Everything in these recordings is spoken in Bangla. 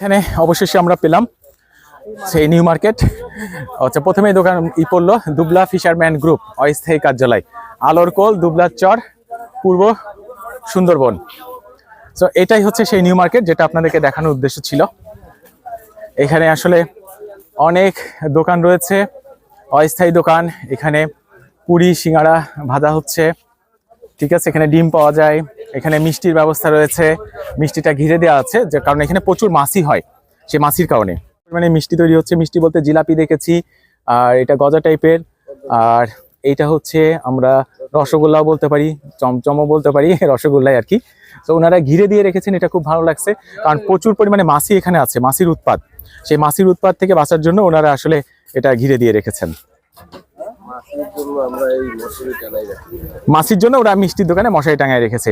এখানে অবশেষে আমরা পেলাম সেই নিউ মার্কেট। আচ্ছা, প্রথমেই দোকান পড়লো দুবলা ফিশারম্যান গ্রুপ অস্থায়ী কার্যালয়, আলোর কোল, দুবলার চর, পূর্ব সুন্দরবন। তো এটাই হচ্ছে সেই নিউ মার্কেট যেটা আপনাদেরকে দেখানোর উদ্দেশ্য ছিল। এখানে আসলে অনেক দোকান রয়েছে, অস্থায়ী দোকান। এখানে পুরি সিঙ্গাড়া ভাজা হচ্ছে, ঠিক আছে। এখানে ডিম পাওয়া যায়, এখানে মিষ্টির ব্যবস্থা রয়েছে, মিষ্টিটা ঘিরে দেওয়া আছে যে কারণে এখানে প্রচুর মাছি হয়, সেই মাছির কারণে মানে মিষ্টি তৈরি হচ্ছে। মিষ্টি বলতে জিলাপি দেখেছি, আর এটা গজা টাইপের, আর এইটা হচ্ছে আমরা রসগোল্লাও বলতে পারি, চমচমও বলতে পারি, রসগোল্লাই আর কি। তো ওনারা ঘিরে দিয়ে রেখেছেন, এটা খুব ভালো লাগছে কারণ প্রচুর পরিমাণে মাছি এখানে আছে, মাছির উৎপাত। সেই মাছির উৎপাত থেকে বাঁচার জন্য ওনারা আসলে এটা ঘিরে দিয়ে রেখেছেন। মাছির জন্য ওরা মিষ্টির দোকানে মশারি টাঙায় রেখেছে।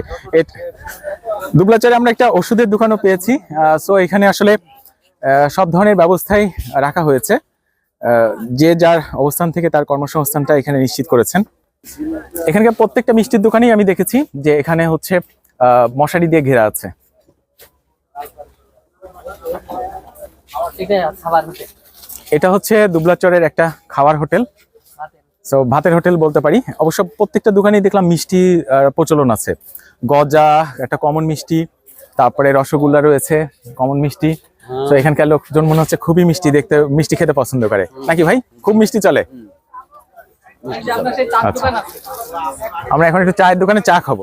দুবলাচরে আমরা একটা ওষুধের দোকানও পেয়েছি। সো এখানে আসলে সব ধরনের ব্যবস্থাই রাখা হয়েছে, যে যার অবস্থান থেকে তার কর্মসংস্থানটা এখানে নিশ্চিত করেছেন। এখানকার প্রত্যেকটা মিষ্টির দোকানেই আমি দেখেছি যে এখানে হচ্ছে মশারি দিয়ে ঘেরা আছে। এটা হচ্ছে দুবলাচরের একটা খাওয়ার হোটেল, সো ভাতের হোটেল বলতে পারি। অবশ্য প্রত্যেকটা দোকানেই দেখলাম মিষ্টি প্রচলন আছে। গজা একটা কমন মিষ্টি, তারপরে রসগোল্লা রয়েছে কমন মিষ্টি। তো এখানকার লোকজন মনে হচ্ছে খুবই মিষ্টি দেখতে, মিষ্টি খেতে পছন্দ করে নাকি ভাই? খুব মিষ্টি চলে। আচ্ছা, আমরা এখন একটু চায়ের দোকানে চা খাবো।